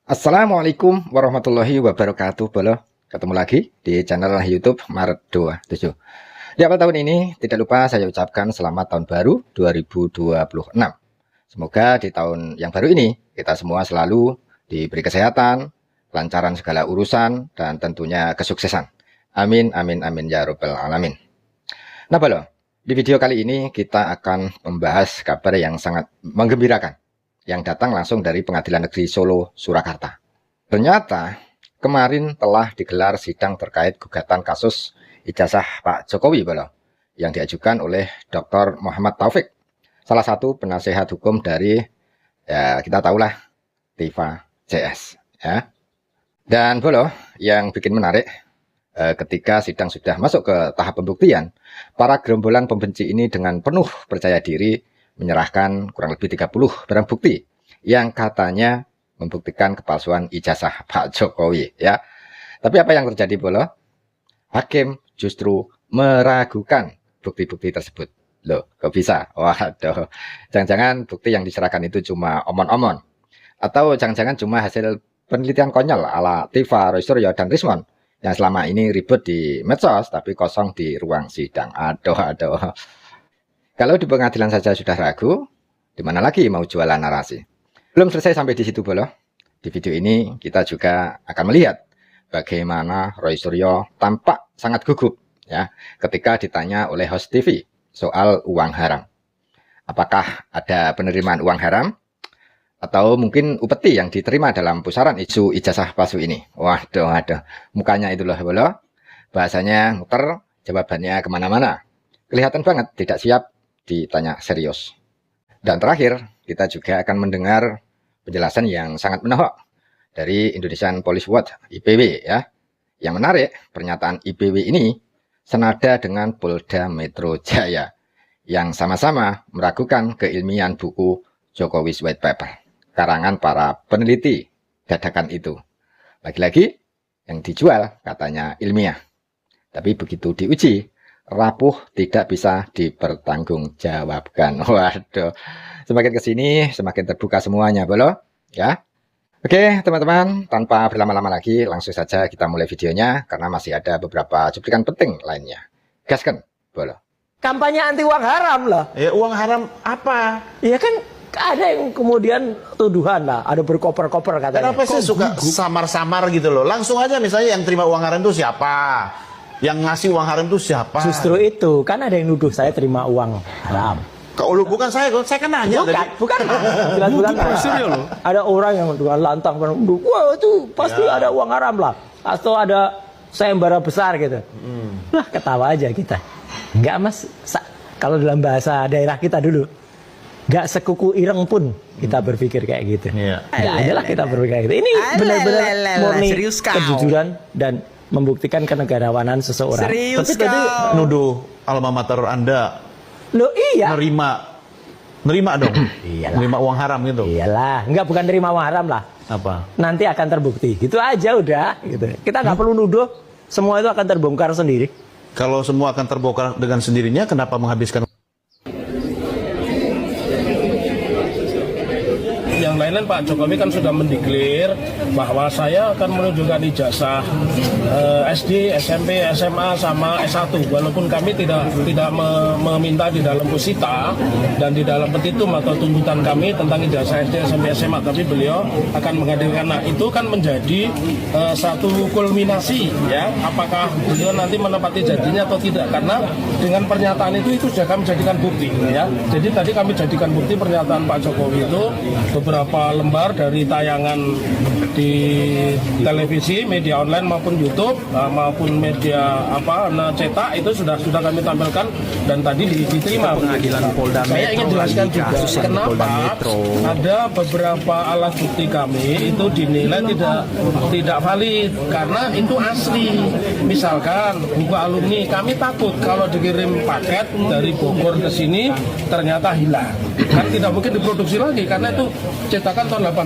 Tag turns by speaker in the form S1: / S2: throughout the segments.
S1: Assalamualaikum warahmatullahi wabarakatuh, Bolo. Ketemu lagi di channel YouTube Maret 27. Di awal tahun ini, tidak lupa saya ucapkan selamat tahun baru 2026. Semoga di tahun yang baru ini, kita semua selalu diberi kesehatan, kelancaran segala urusan, dan tentunya kesuksesan. Amin, amin, amin, ya Rabbal Alamin. Nah, Bolo, di video kali ini kita akan membahas kabar yang sangat menggembirakan yang datang langsung dari Pengadilan Negeri Solo, Surakarta. Ternyata kemarin telah digelar sidang terkait gugatan kasus ijazah Pak Jokowi, Bolo, yang diajukan oleh Dr. Muhammad Taufik, salah satu penasehat hukum dari, ya kita tahulah, Tiva CS. Ya. Dan Bolo, yang bikin menarik, ketika sidang sudah masuk ke tahap pembuktian, para gerombolan pembenci ini dengan penuh percaya diri menyerahkan kurang lebih 30 barang bukti yang katanya membuktikan kepalsuan ijazah Pak Jokowi, ya. Tapi apa yang terjadi, Bolo? Hakim justru meragukan bukti-bukti tersebut. Loh, kok bisa? Waduh, jangan-jangan bukti yang diserahkan itu cuma omon-omon, atau jangan-jangan cuma hasil penelitian konyol ala Tiva, Roy Suryo, dan Rismon yang selama ini ribut di medsos tapi kosong di ruang sidang. Aduh. Kalau di pengadilan saja sudah ragu, di mana lagi mau jualan narasi? Belum selesai sampai di situ, Bolo. Di video ini kita juga akan melihat bagaimana Roy Suryo tampak sangat gugup ya ketika ditanya oleh host TV soal uang haram. Apakah ada penerimaan uang haram? Atau mungkin upeti yang diterima dalam pusaran isu ijazah palsu ini? Waduh, mukanya itu loh, Bolo. Bahasanya muter, jawabannya kemana-mana. Kelihatan banget tidak siap ditanya serius. Dan terakhir, kita juga akan mendengar penjelasan yang sangat menohok dari Indonesian Police Watch (IPW) ya. Yang menarik, pernyataan IPW ini senada dengan Polda Metro Jaya yang sama-sama meragukan keilmian buku Jokowi's White Paper karangan para peneliti dadakan itu. Lagi-lagi yang dijual katanya ilmiah. Tapi begitu diuji, rapuh tidak bisa dipertanggungjawabkan. Waduh, semakin kesini semakin terbuka semuanya, Bolo. Ya, oke teman-teman, tanpa berlama-lama lagi langsung saja kita mulai videonya karena masih ada beberapa cuplikan penting lainnya. Gaskan, Bolo.
S2: Kampanye anti uang haram lah.
S3: Ya uang haram apa?
S2: Ya kan ada yang kemudian tuduhan lah, ada berkoper-koper katanya.
S3: Kenapa sih suka samar-samar gitu loh? Langsung aja misalnya yang terima uang haram itu siapa? Yang ngasih uang haram itu siapa?
S2: Justru itu, kan ada yang nuduh saya terima uang haram.
S3: Kalau lu bukan saya kan nanya tadi.
S2: Bukan. Jelas bukan. Ada orang yang dengan lantang menuduh, wah itu pasti ada uang haram lah. Atau ada sayembara besar gitu. Lah ketawa aja kita. Enggak mas, kalau dalam bahasa daerah kita dulu, enggak sekuku ireng pun kita berpikir kayak gitu.
S3: Iya.
S2: Enggak ada lah kita berpikir kayak gitu. Ini benar-benar murni kejujuran dan membuktikan kenegarawanan seseorang.
S3: Tapi tadi nuduh alma mater Anda
S2: Loh iya.
S3: Nerima dong.
S2: Iyalah.
S3: Nerima uang haram gitu.
S2: Iyalah, enggak bukan nerima uang haram lah.
S3: Apa?
S2: Nanti akan terbukti. Gitu aja udah gitu. Kita nggak perlu nuduh, semua itu akan terbongkar sendiri.
S3: Kalau semua akan terbongkar dengan sendirinya, kenapa menghabiskan?
S4: Yang lain-lain Pak Jokowi kan sudah mendeklir bahwa saya akan menunjukkan ijazah SD, SMP, SMA sama S1 walaupun kami tidak meminta di dalam posita dan di dalam petitum atau tuntutan kami tentang ijazah SD, SMP, SMA, tapi beliau akan menghadirkan. Nah, itu kan menjadi satu kulminasi ya, apakah beliau nanti menepati janjinya atau tidak, karena dengan pernyataan itu sudah kami jadikan bukti ya. Jadi tadi kami jadikan bukti pernyataan Pak Jokowi itu beberapa lembar dari tayangan di televisi, media online maupun YouTube maupun media cetak itu sudah kami tampilkan dan tadi diterima.
S5: Pengadilan Polda Metro.
S4: Saya ingin jelaskan juga kenapa ada beberapa alat bukti kami itu dinilai tidak valid karena itu asli. Misalkan buku alumni, kami takut kalau dikirim paket dari Bogor ke sini ternyata hilang. Kan tidak mungkin diproduksi lagi karena itu cetak menyatakan tahun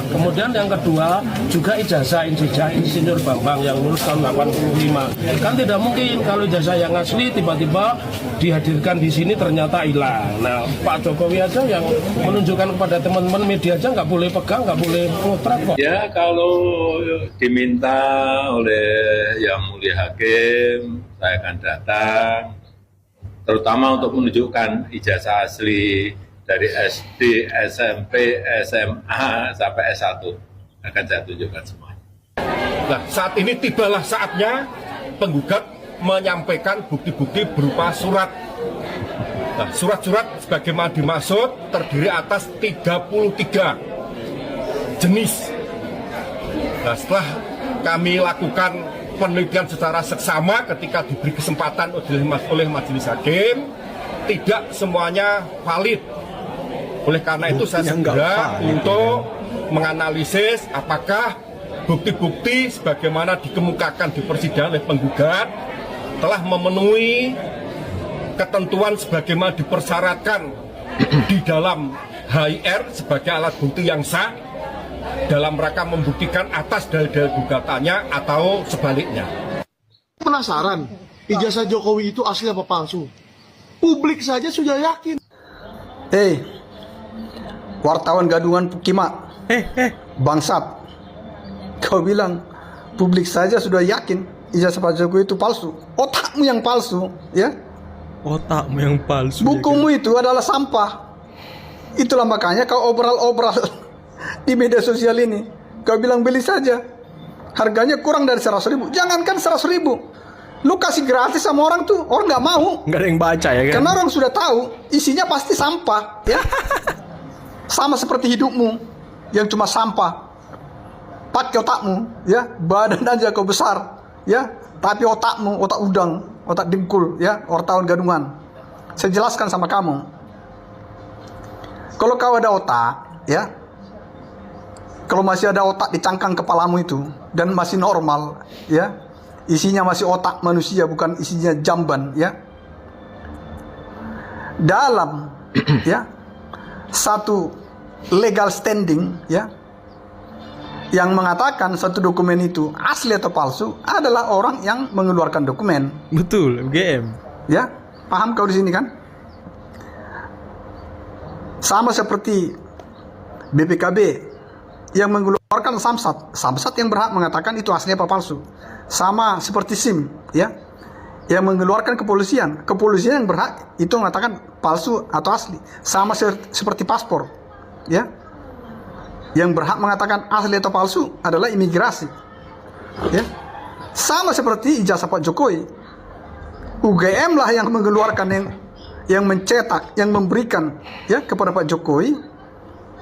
S4: 88. Kemudian yang kedua juga ijazah Insinyur Bambang yang lulus tahun 85. Kan tidak mungkin kalau ijazah yang asli tiba-tiba dihadirkan di sini ternyata hilang. Nah, Pak Jokowi aja yang menunjukkan kepada teman-teman media aja nggak boleh pegang, nggak boleh ngotret kok.
S5: Ya kalau diminta oleh Yang Mulia Hakim, saya akan datang, terutama untuk menunjukkan ijazah asli dari SD, SMP, SMA, sampai S1. Akan saya tunjukkan semuanya.
S6: Nah, saat ini tibalah saatnya penggugat menyampaikan bukti-bukti berupa surat. Nah, surat-surat sebagaimana dimaksud terdiri atas 33 jenis. Nah, setelah kami lakukan penelitian secara seksama ketika diberi kesempatan oleh majelis hakim, tidak semuanya valid. Oleh karena itu saya segera untuk menganalisis apakah bukti-bukti sebagaimana dikemukakan di persidangan oleh penggugat telah memenuhi ketentuan sebagaimana dipersyaratkan di dalam HIR sebagai alat bukti yang sah dalam rangka membuktikan atas dalil-dalil gugatannya atau sebaliknya.
S7: Penasaran, ijazah Jokowi itu asli apa palsu? Publik saja sudah yakin.
S8: Hei, wartawan gadungan Kima, bangsat, kau bilang publik saja sudah yakin ijazah Pak Jokowi itu palsu. Otakmu yang palsu, ya?
S9: Otakmu yang palsu.
S8: Bukumu itu adalah sampah. Itulah makanya kau obral-obral di media sosial ini. Kau bilang beli saja, harganya kurang dari 100.000. Jangankan 100.000, lu kasih gratis sama orang tuh, orang nggak mau.
S9: Nggak ada yang baca ya kan?
S8: Karena orang sudah tahu isinya pasti sampah, ya. Sama seperti hidupmu yang cuma sampah. Pakai otakmu, ya. Badan aja kau besar, ya. Tapi otakmu, otak udang, otak dengkul, ya. Wartawan gadungan. Saya jelaskan sama kamu. Kalau kau ada otak, ya. Kalau masih ada otak di cangkang kepalamu itu dan masih normal, ya. Isinya masih otak manusia, bukan isinya jamban, ya. Dalam ya satu legal standing, ya, yang mengatakan satu dokumen itu asli atau palsu adalah orang yang mengeluarkan dokumen.
S9: Betul, UGM.
S8: Ya, paham kau di sini kan? Sama seperti BPKB yang mengeluarkan Samsat yang berhak mengatakan itu asli apa palsu. Sama seperti SIM, ya, yang mengeluarkan kepolisian yang berhak itu mengatakan palsu atau asli. Sama seperti paspor, ya, yang berhak mengatakan asli atau palsu adalah imigrasi, ya. Sama seperti ijazah Pak Jokowi, UGM lah yang mengeluarkan, yang mencetak, yang memberikan, ya, kepada Pak Jokowi,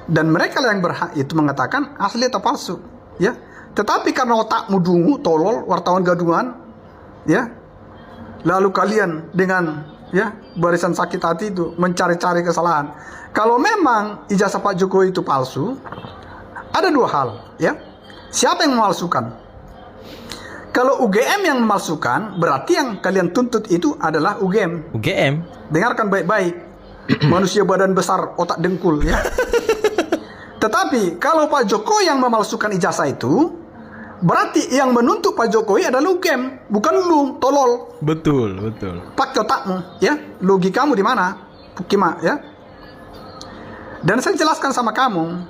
S8: dan mereka lah yang berhak itu mengatakan asli atau palsu, ya. Tetapi karena otakmu dungu, tolol, wartawan gadungan, ya, lalu kalian dengan, ya, barisan sakit hati itu mencari-cari kesalahan. Kalau memang ijazah Pak Jokowi itu palsu, ada dua hal, ya. Siapa yang memalsukan? Kalau UGM yang memalsukan, berarti yang kalian tuntut itu adalah UGM.
S9: UGM.
S8: Dengarkan baik-baik, manusia badan besar, otak dengkul, ya. Tetapi kalau Pak Jokowi yang memalsukan ijazah itu, berarti yang menuntut Pak Jokowi adalah UGM, bukan lu, tolol.
S9: Betul, betul.
S8: Pakai otakmu, ya. Logikamu di mana? Kima, ya. Dan saya jelaskan sama kamu,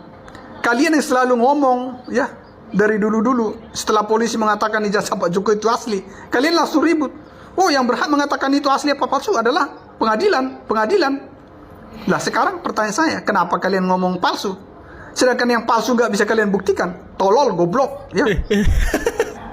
S8: kalian yang selalu ngomong, ya, dari dulu-dulu, setelah polisi mengatakan ijazah Pak Jokowi itu asli, kalian langsung ribut. Oh, yang berhak mengatakan itu asli apa palsu adalah pengadilan. Lah sekarang pertanyaan saya, kenapa kalian ngomong palsu? Sedangkan yang palsu nggak bisa kalian buktikan. Tolol, goblok, ya.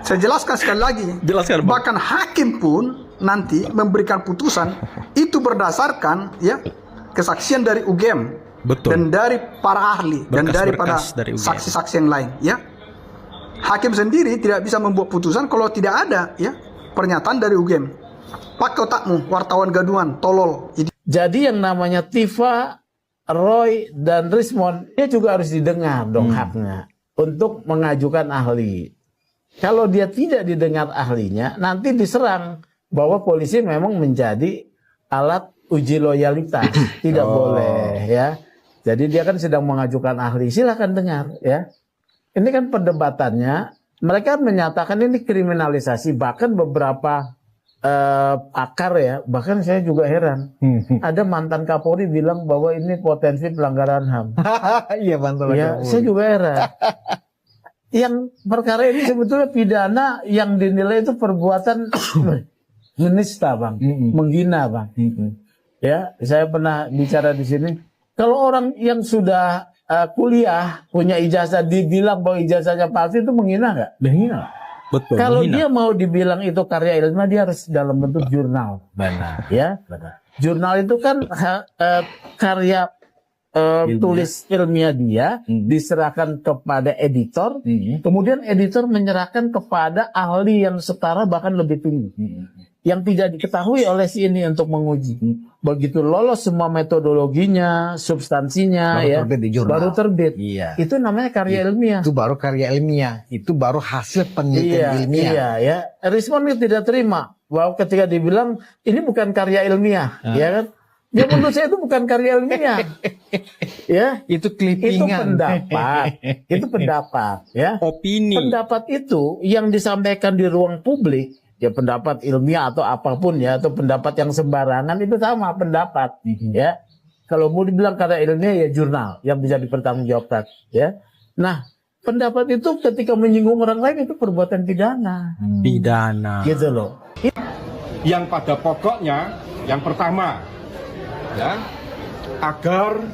S8: Saya jelaskan sekali lagi.
S9: Jelaskan, Bang.
S8: Bahkan hakim pun nanti memberikan putusan itu berdasarkan, ya, kesaksian dari UGM.
S9: Betul.
S8: Dan dari para ahli dan daripada
S9: dari UGM.
S8: saksi-saksi yang lain, ya. Hakim sendiri tidak bisa membuat putusan kalau tidak ada, ya, pernyataan dari UGM. Pakai otakmu, wartawan gadungan, tolol.
S2: Jadi yang namanya Tifa, Roy, dan Rismond, dia juga harus didengar dong haknya untuk mengajukan ahli. Kalau dia tidak didengar ahlinya, nanti diserang bahwa polisi memang menjadi alat uji loyalitas. Tidak boleh, ya.
S10: Jadi dia kan sedang mengajukan ahli, silahkan dengar ya. Ini kan perdebatannya, mereka menyatakan ini kriminalisasi, bahkan beberapa pakar ya, bahkan saya juga heran. Ada mantan Kapolri bilang bahwa ini potensi pelanggaran HAM.
S2: Iya mantan
S10: Ya, saya juga heran. Yang perkara ini sebetulnya pidana yang dinilai itu perbuatan menista, Bang, menghina, Bang. Ya, saya pernah bicara di sini. Kalau orang yang sudah kuliah punya ijazah dibilang bahwa ijazahnya palsu itu menghina nggak? Menghina.
S2: Betul.
S10: Kalau
S2: menghina.
S10: dia mau dibilang itu karya ilmiah, dia harus dalam bentuk jurnal.
S2: Benar.
S10: Ya, benar. Jurnal itu kan karya tulis ilmiah dia diserahkan kepada editor, kemudian editor menyerahkan kepada ahli yang setara bahkan lebih tinggi, yang tidak diketahui oleh si ini untuk menguji. Begitu lolos semua metodologinya, substansinya,
S2: Baru
S10: ya,
S2: terbit di jurnal.
S10: baru terbit.
S2: Iya.
S10: Itu namanya karya ilmiah.
S2: Itu baru karya ilmiah. Itu baru hasil penelitian ilmiah.
S10: Iya, ya. Rismon tidak terima bahwa ketika dibilang ini bukan karya ilmiah, ya kan? Ya menurut saya itu bukan karya ilmiah. Ya,
S2: Itu clippingan.
S10: itu pendapat. Itu pendapat, ya.
S9: Opini.
S10: Pendapat itu yang disampaikan di ruang publik, ya pendapat ilmiah atau apapun ya, atau pendapat yang sembarangan itu sama pendapat, ya. Kalau mau dibilang karya ilmiah ya jurnal yang bisa dipertanggungjawabkan, ya. Nah, pendapat itu ketika menyinggung orang lain itu perbuatan pidana.
S9: Pidana.
S10: Gitu loh.
S6: Yang pada pokoknya, yang pertama, ya, agar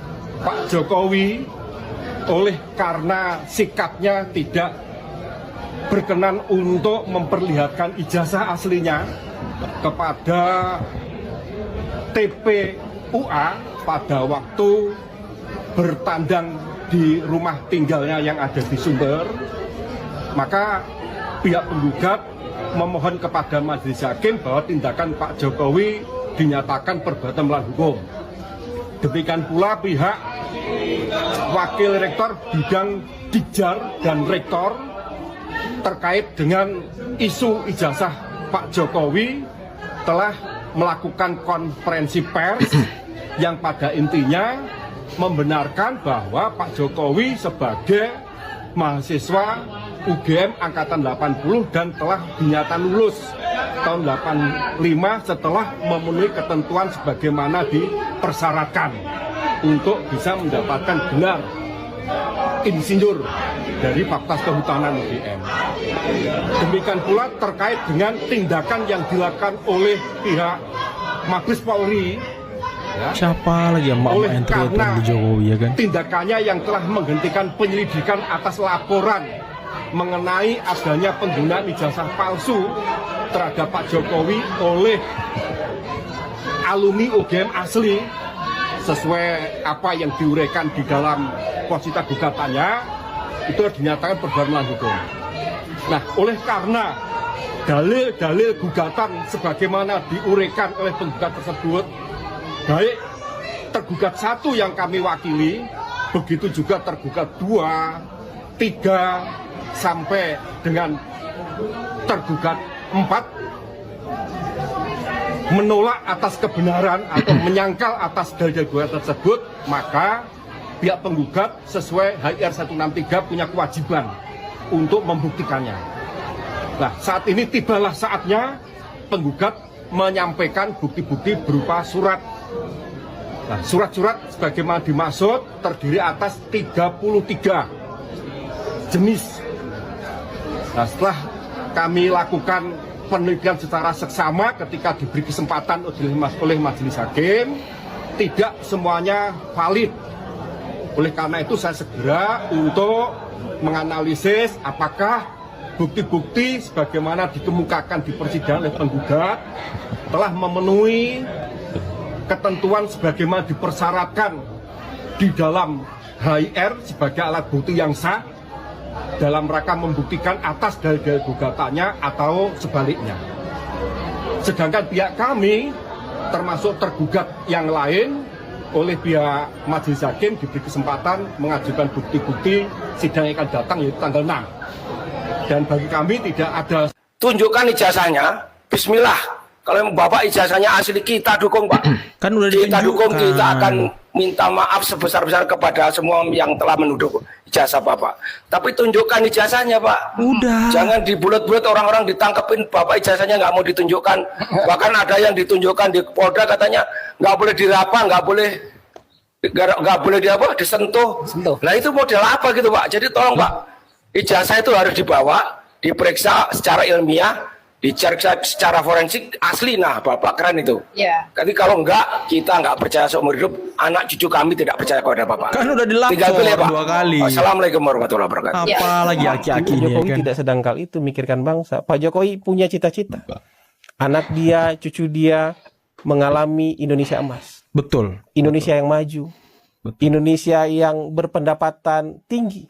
S6: Pak Jokowi oleh karena sikapnya tidak berkenan untuk memperlihatkan ijazah aslinya kepada TPUA pada waktu bertandang di rumah tinggalnya yang ada di Sumber, maka pihak penggugat memohon kepada Majelis Hakim bahwa tindakan Pak Jokowi dinyatakan perbuatan melawan hukum. Demikian pula pihak Wakil Rektor Bidang Dikjar dan Rektor terkait dengan isu ijazah Pak Jokowi telah melakukan konferensi pers yang pada intinya membenarkan bahwa Pak Jokowi sebagai mahasiswa UGM Angkatan 80 dan telah dinyatakan lulus tahun 85 setelah memenuhi ketentuan sebagaimana dipersyaratkan untuk bisa mendapatkan gelar insinyur dari Fakultas Kehutanan UGM. Demikian pula terkait dengan tindakan yang dilakukan oleh pihak Mabes Polri, ya,
S9: Siapa lagi yang mau
S6: oleh
S9: entry
S6: karena
S9: di Jokowi ya kan?
S6: tindakannya yang telah menghentikan penyelidikan atas laporan mengenai adanya penggunaan ijazah palsu terhadap Pak Jokowi oleh alumni UGM asli sesuai apa yang diuraikan di dalam posita gugatannya, itu dinyatakan perbuatan melawan hukum. Nah, oleh karena dalil-dalil gugatan sebagaimana diuraikan oleh penggugat tersebut, baik tergugat 1 yang kami wakili, begitu juga tergugat 2, 3, sampai dengan tergugat 4, menolak atas kebenaran atau menyangkal atas dalil gugatan tersebut, maka pihak penggugat sesuai HIR 163 punya kewajiban untuk membuktikannya. Nah, saat ini tibalah saatnya penggugat menyampaikan bukti-bukti berupa surat. Nah, surat-surat sebagaimana dimaksud terdiri atas 33 jenis. Nah, setelah kami lakukan penelitian secara seksama ketika diberi kesempatan oleh Majelis Hakim, tidak semuanya valid. Oleh karena itu saya segera untuk menganalisis apakah bukti-bukti sebagaimana dikemukakan di persidangan oleh penggugat telah memenuhi ketentuan sebagaimana dipersyaratkan di dalam HIR sebagai alat bukti yang sah dalam rangka membuktikan atas dalil-dalil gugatannya atau sebaliknya. Sedangkan pihak kami termasuk tergugat yang lain oleh pihak Majelis Hakim diberi kesempatan mengajukan bukti-bukti sidang yang akan datang yaitu tanggal 6. Dan bagi kami tidak ada.
S11: Tunjukkan ijazahnya, bismillah. Kalau Bapak ijazahnya asli kita dukung Pak.
S9: Kan udah
S11: kita dukung, kita akan minta maaf sebesar-besar kepada semua yang telah menuduh ijazah Bapak. Tapi tunjukkan ijazahnya, Pak.
S9: Udah.
S11: Jangan dibulet-bulet orang-orang ditangkepin, Bapak ijazahnya nggak mau ditunjukkan. Bahkan ada yang ditunjukkan di Polda katanya nggak boleh diraba, nggak boleh disentuh. Nah itu model apa gitu, Pak? Jadi tolong, Pak, ijazah itu harus dibawa, diperiksa secara ilmiah, dicek secara forensik asli. Nah, Bapak keren itu.
S12: Iya.
S11: Tapi kalau enggak, kita enggak percaya seumur hidup. Anak cucu kami tidak percaya kepada Bapak.
S9: Kan udah dilapor 2 kali.
S11: Assalamualaikum warahmatullahi wabarakatuh.
S9: Apalagi aki-akinya
S13: Jokowi
S9: kan.
S13: tidak sedang kali itu mikirkan bangsa. Pak Jokowi punya cita-cita. Anak dia, cucu dia mengalami Indonesia emas.
S9: Betul.
S13: Indonesia yang maju. Indonesia yang berpendapatan tinggi.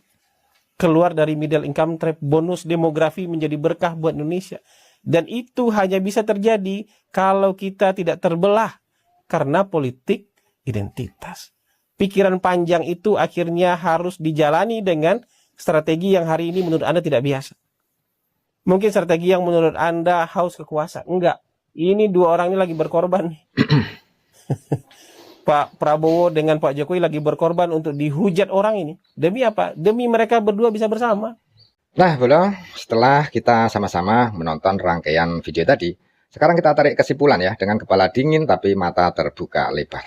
S13: Keluar dari middle income trap, bonus demografi menjadi berkah buat Indonesia. Dan itu hanya bisa terjadi kalau kita tidak terbelah karena politik identitas. Pikiran panjang itu akhirnya harus dijalani dengan strategi yang hari ini menurut Anda tidak biasa. Mungkin strategi yang menurut Anda haus kekuasaan. Enggak. Ini 2 orang ini lagi berkorban nih. Pak Prabowo dengan Pak Jokowi lagi berkorban untuk dihujat orang ini. Demi apa? Demi mereka berdua bisa bersama.
S1: Nah, Bolo, setelah kita sama-sama menonton rangkaian video tadi, sekarang kita tarik kesimpulan ya, dengan kepala dingin tapi mata terbuka lebar.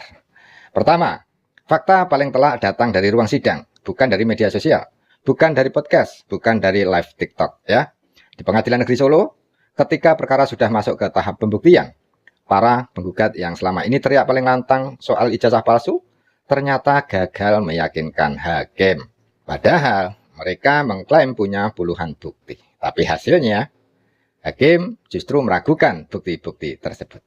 S1: Pertama, fakta paling telak datang dari ruang sidang, bukan dari media sosial, bukan dari podcast, bukan dari live TikTok ya. Di Pengadilan Negeri Solo, ketika perkara sudah masuk ke tahap pembuktian, para penggugat yang selama ini teriak paling lantang soal ijazah palsu, ternyata gagal meyakinkan hakim. Padahal mereka mengklaim punya puluhan bukti. Tapi hasilnya, hakim justru meragukan bukti-bukti tersebut.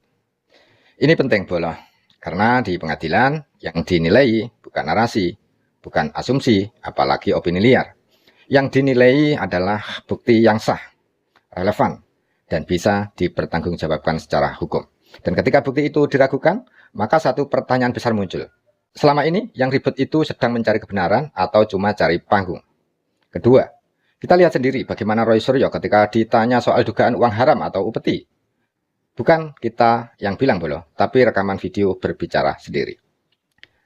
S1: Ini penting, Bolo. Karena di pengadilan yang dinilai bukan narasi, bukan asumsi, apalagi opini liar. Yang dinilai adalah bukti yang sah, relevan, dan bisa dipertanggungjawabkan secara hukum. Dan ketika bukti itu diragukan, maka satu pertanyaan besar muncul. Selama ini yang ribet itu sedang mencari kebenaran atau cuma cari panggung? Kedua, kita lihat sendiri bagaimana Roy Suryo ketika ditanya soal dugaan uang haram atau upeti. Bukan kita yang bilang, Bolo, tapi rekaman video berbicara sendiri.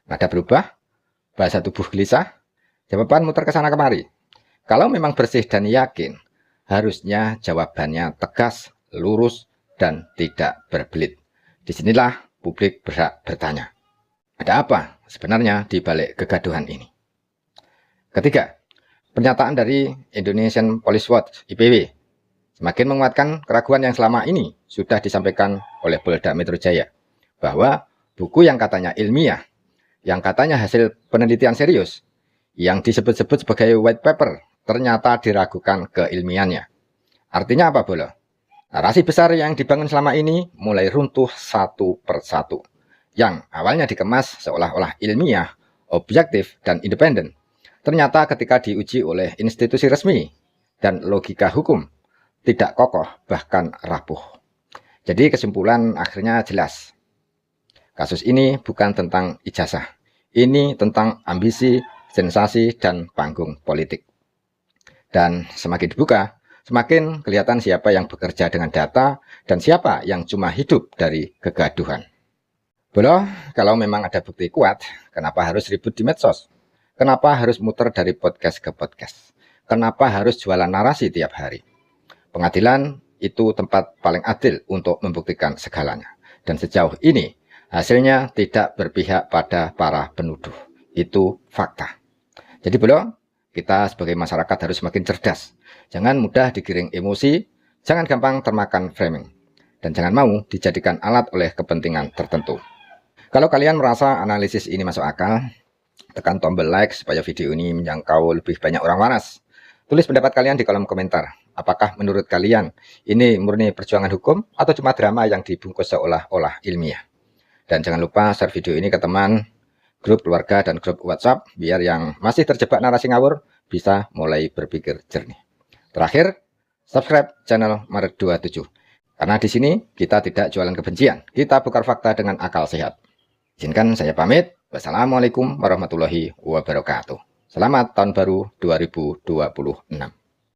S1: Nada berubah, bahasa tubuh gelisah, jawaban muter ke sana kemari. Kalau memang bersih dan yakin, harusnya jawabannya tegas, lurus, dan tidak berbelit. Disinilah publik berhak bertanya. Ada apa sebenarnya di balik kegaduhan ini? Ketiga, pernyataan dari Indonesian Police Watch (IPW) semakin menguatkan keraguan yang selama ini sudah disampaikan oleh Polda Metro Jaya, bahwa buku yang katanya ilmiah, yang katanya hasil penelitian serius, yang disebut-sebut sebagai white paper, ternyata diragukan keilmiannya. Artinya apa, Bolo? Narasi besar yang dibangun selama ini mulai runtuh satu persatu. Yang awalnya dikemas seolah-olah ilmiah, objektif, dan independen. Ternyata ketika diuji oleh institusi resmi dan logika hukum, tidak kokoh, bahkan rapuh. Jadi kesimpulan akhirnya jelas. Kasus ini bukan tentang ijazah. Ini tentang ambisi, sensasi, dan panggung politik. Dan semakin dibuka, semakin kelihatan siapa yang bekerja dengan data dan siapa yang cuma hidup dari kegaduhan. Bolo, kalau memang ada bukti kuat, kenapa harus ribut di medsos? Kenapa harus muter dari podcast ke podcast? Kenapa harus jualan narasi tiap hari? Pengadilan itu tempat paling adil untuk membuktikan segalanya. Dan sejauh ini, hasilnya tidak berpihak pada para penuduh. Itu fakta. Jadi Bolo, kita sebagai masyarakat harus semakin cerdas. Jangan mudah digiring emosi, jangan gampang termakan framing. Dan jangan mau dijadikan alat oleh kepentingan tertentu. Kalau kalian merasa analisis ini masuk akal, tekan tombol like supaya video ini menjangkau lebih banyak orang waras. Tulis pendapat kalian di kolom komentar. Apakah menurut kalian ini murni perjuangan hukum atau cuma drama yang dibungkus seolah-olah ilmiah? Dan jangan lupa share video ini ke teman, grup keluarga, dan grup WhatsApp biar yang masih terjebak narasi ngawur bisa mulai berpikir jernih. Terakhir, subscribe channel Maret 27. Karena di sini kita tidak jualan kebencian, kita bongkar fakta dengan akal sehat. Izinkan saya pamit. Wassalamualaikum warahmatullahi wabarakatuh. Selamat tahun baru 2026.